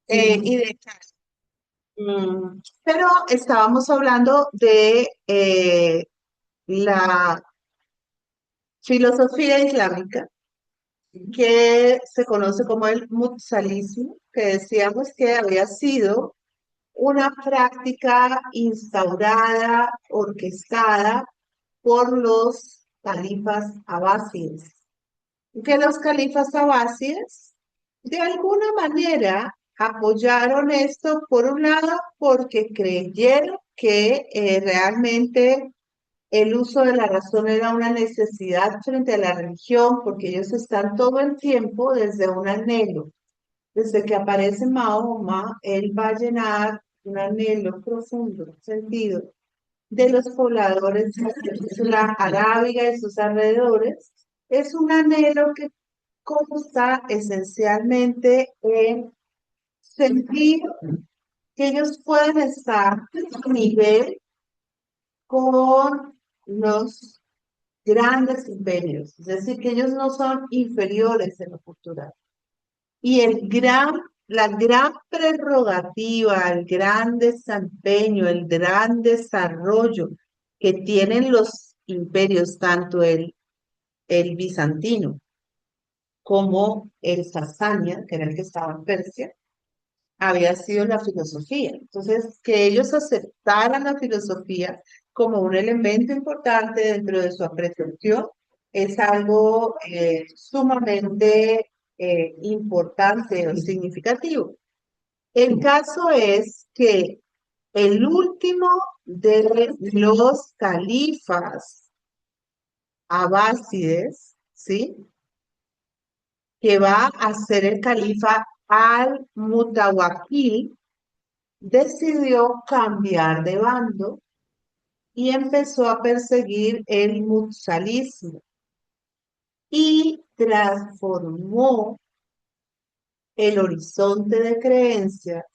y de pero estábamos hablando de la filosofía islámica, que se conoce como el mutsalismo, que decíamos que había sido una práctica instaurada, orquestada por los califas abásides. Que los califas abásides, de alguna manera, apoyaron esto, por un lado, porque creyeron que realmente el uso de la razón era una necesidad frente a la religión, porque ellos están todo el tiempo desde un anhelo. Desde que aparece Mahoma, él va a llenar un anhelo profundo, sentido, de los pobladores de la península arábiga y sus alrededores. Es un anhelo que consta esencialmente en sentir que ellos pueden estar a nivel con los grandes imperios, es decir, que ellos no son inferiores en lo cultural. Y la gran prerrogativa, el gran desempeño, el gran desarrollo que tienen los imperios, tanto el bizantino como el sasania, que era el que estaba en Persia, había sido la filosofía. Entonces, que ellos aceptaran la filosofía como un elemento importante dentro de su apreciación es algo sumamente importante o significativo. El caso es que el último de los califas abásides, ¿sí? Que va a ser el califa al-Mutawakkil, decidió cambiar de bando y empezó a perseguir el mutsalismo y transformó el horizonte de creencias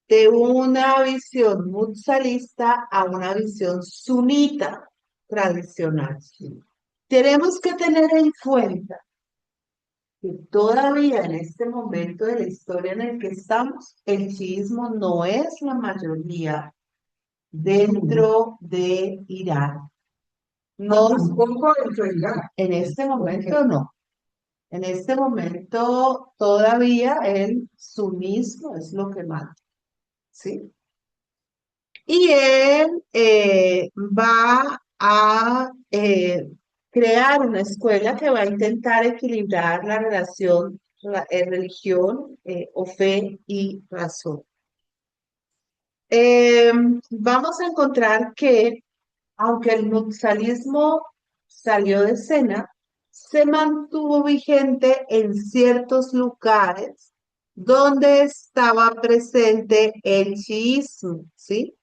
de una visión mutsalista a una visión sunita tradicional. Tenemos que tener en cuenta que todavía en este momento de la historia en el que estamos, el chiismo no es la mayoría dentro de Irán. No, tampoco dentro de Irán. En este momento no. En este momento todavía el sunismo es lo que manda, ¿sí? Y él va a crear una escuela que va a intentar equilibrar la relación religión o fe y razón. Vamos a encontrar que, aunque el nupcialismo salió de escena, se mantuvo vigente en ciertos lugares donde estaba presente el chiismo, ¿sí?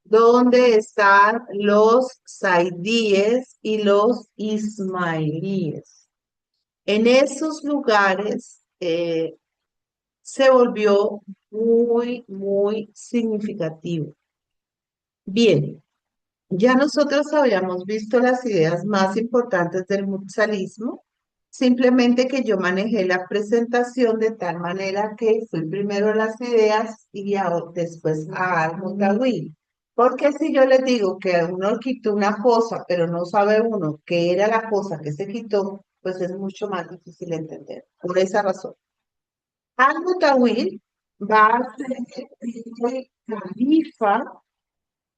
Donde están los saidíes y los ismailíes. En esos lugares se volvió muy, muy significativo. Bien, ya nosotros habíamos visto las ideas más importantes del mutsalismo, simplemente que yo manejé la presentación de tal manera que fui primero a las ideas y después a al-Mutawil. Porque si yo les digo que uno quitó una cosa, pero no sabe uno qué era la cosa que se quitó, pues es mucho más difícil entender. Por esa razón. Al-Mutawil va a ser el califa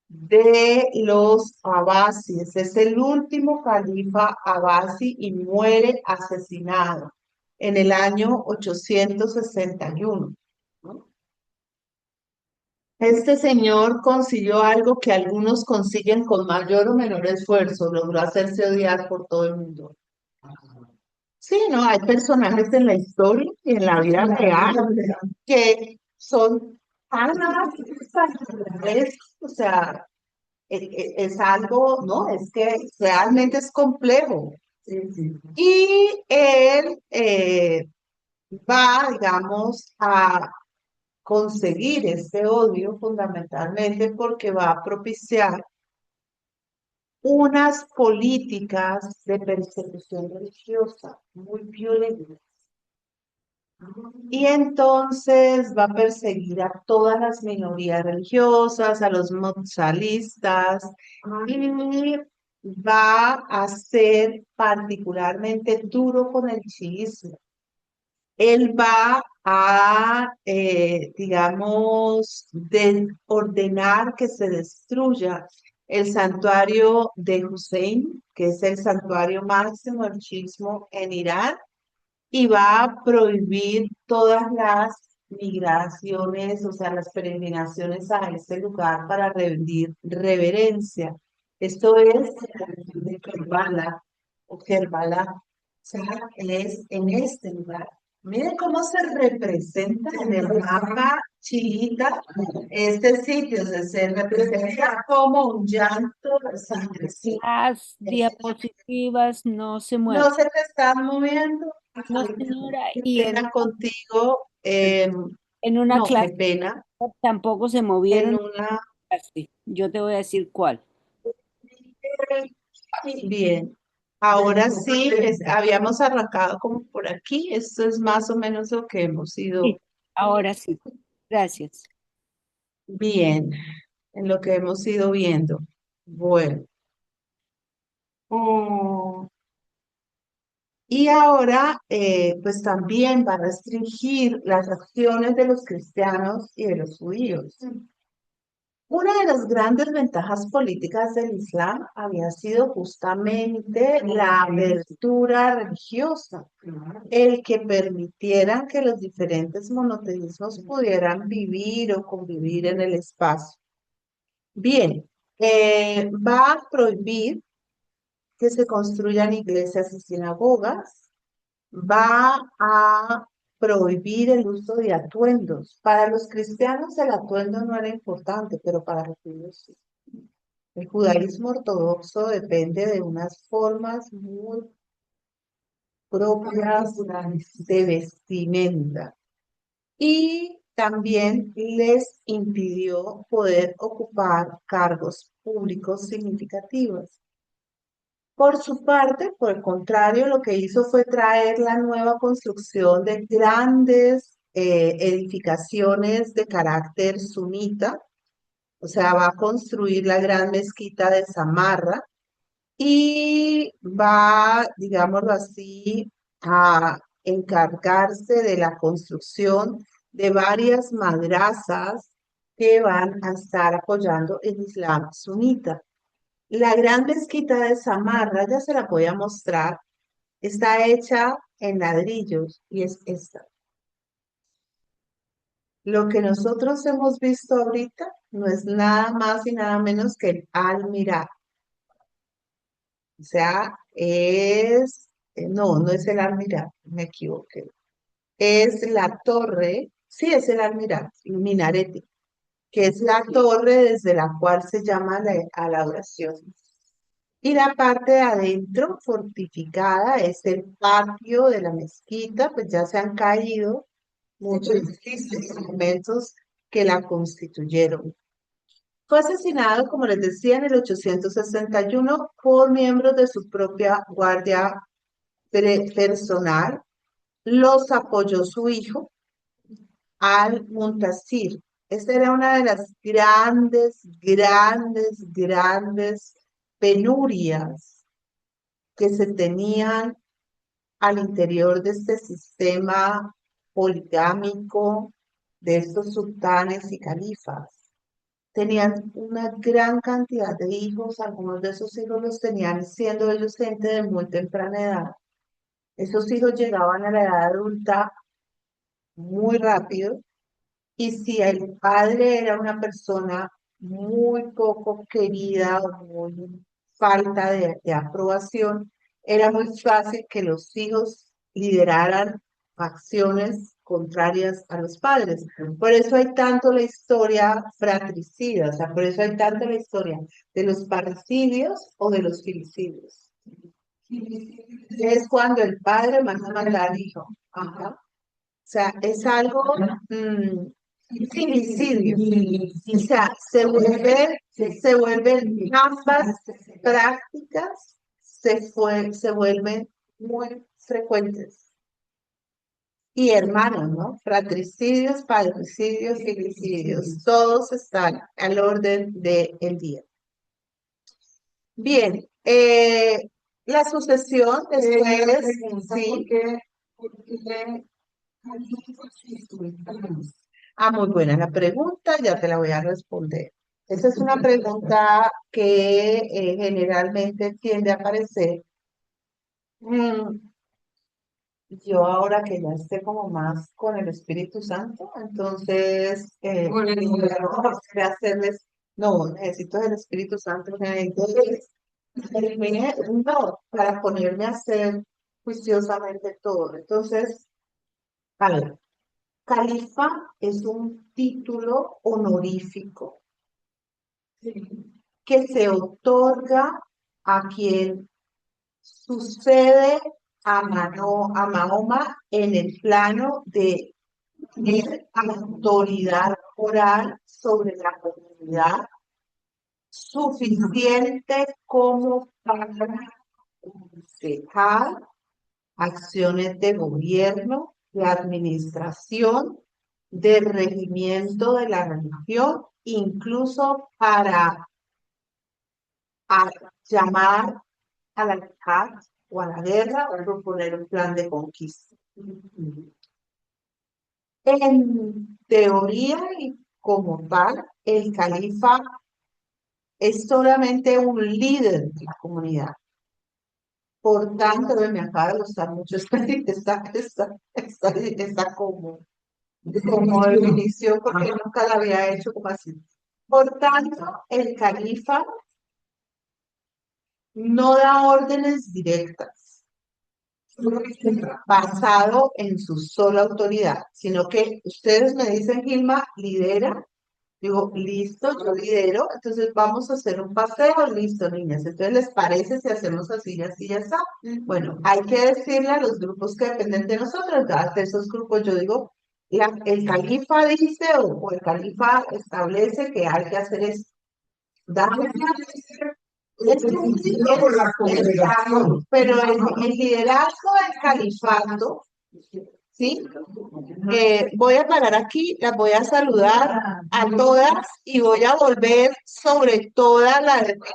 de los Abbasides. Es el último califa abasi y muere asesinado en el año 861, ¿no? Este señor consiguió algo que algunos consiguen con mayor o menor esfuerzo, logró hacerse odiar por todo el mundo. Sí, ¿no? Hay personajes en la historia y en la vida real que son tan artistas, o sea, es algo, ¿no? Es que realmente es complejo. Sí, sí. Y él va, digamos, a conseguir este odio fundamentalmente porque va a propiciar unas políticas de persecución religiosa muy violentas. Y entonces va a perseguir a todas las minorías religiosas, a los motzalistas, y va a ser particularmente duro con el chiismo. Él va a, digamos, ordenar que se destruya el santuario de Hussein, que es el santuario máximo del chiismo en Irán, y va a prohibir todas las migraciones, o sea, las peregrinaciones a ese lugar para rendir reverencia. Esto es la región de Kerbala o Kerbala, o sea, es en este lugar. Miren cómo se representa en el mapa chiita este sitio, se representa como un llanto de sangre. Sí. Las diapositivas no se No mueven. se te están moviendo. No, señora, Qué y pena contigo. en una No, qué clase pena. tampoco se En movieron. una. Así. Yo te voy a decir cuál. Bien. Ahora sí, habíamos arrancado como por aquí. Esto es más o menos lo que hemos Sí, ido ahora sí. Gracias. bien, en lo que hemos ido viendo. Bueno. mm, y ahora, pues también va a restringir las acciones de los cristianos y de los judíos. Una de las grandes ventajas políticas del Islam había sido justamente la abertura religiosa, el que permitieran que los diferentes monoteísmos pudieran vivir o convivir en el espacio. Bien, va a prohibir que se construyan iglesias y sinagogas, va a prohibir el uso de atuendos. Para los cristianos el atuendo no era importante, pero para los judíos sí. El judaísmo ortodoxo depende de unas formas muy propias de vestimenta y también les impidió poder ocupar cargos públicos significativos. Por su parte, por el contrario, lo que hizo fue traer la nueva construcción de grandes edificaciones de carácter sunita, o sea, va a construir la gran mezquita de Samarra y va, digámoslo así, a encargarse de la construcción de varias madrazas que van a estar apoyando el Islam sunita. La gran mezquita de Samarra, ya se la voy a mostrar, está hecha en ladrillos y es esta. Lo que nosotros hemos visto ahorita no es nada más y nada menos que el Al-Miraj. O sea, no es el Almirante, me equivoqué. Es la torre, sí es el Almirante, el minarete, que es la torre desde la cual se llama a la oración. Y la parte de adentro, fortificada, es el patio de la mezquita, pues ya se han caído muchos elementos que la constituyeron. Fue asesinado, como les decía, en el 861 por miembros de su propia guardia personal. Los apoyó su hijo, Al-Muntasir. Esta era una de las grandes penurias que se tenían al interior de este sistema poligámico de estos sultanes y califas. Tenían una gran cantidad de hijos, algunos de esos hijos los tenían siendo ellos gente de muy temprana edad. Esos hijos llegaban a la edad adulta muy rápido y si el padre era una persona muy poco querida o muy falta de aprobación, era muy fácil que los hijos lideraran acciones contrarias a los padres. Por eso hay tanto la historia fratricida, o sea, por eso hay tanto la historia de los parricidios o de los filicidios. Es cuando el padre manda a matar al hijo. Ajá. O sea, es algo femicidio. O sea, se vuelven ambas prácticas, se vuelven muy frecuentes. y hermanos, ¿no? Fratricidios, padricidios, filicidios, todos están al orden del día. Bien, la sucesión después, sí. Ah, muy buena la pregunta, ya te la voy a responder. Esa es una pregunta que generalmente tiende a aparecer. Mm, yo ahora que ya esté como más con el Espíritu Santo, entonces voy a hacerles, no, necesito el Espíritu Santo, entonces no, para ponerme a hacer juiciosamente todo. Entonces, a ver, califa es un título honorífico que se otorga a quien sucede a Mahoma en el plano de tener autoridad moral sobre la comunidad suficiente como para aconsejar acciones de gobierno, de administración, de regimiento de la religión, incluso para llamar a la yihad o a la guerra o proponer un plan de conquista. En teoría y como tal, el califa es solamente un líder de la comunidad. Por tanto, me acaba de gustar mucho esta como definición, porque nunca la había hecho como así. Por tanto, el califa no da órdenes directas basado en su sola autoridad, sino que ustedes me dicen, Gilma, lidera. Digo, listo, yo lidero, entonces vamos a hacer un paseo, listo, niñas. Entonces, ¿les parece si hacemos así y así y ya está? Bueno, hay que decirle a los grupos que dependen de nosotros, de esos grupos, yo digo, el califa dice o el califa establece que hay que hacer esto. Darle pero el liderazgo del califato, ¿sí? Voy a parar aquí, las voy a saludar a todas y voy a volver sobre toda la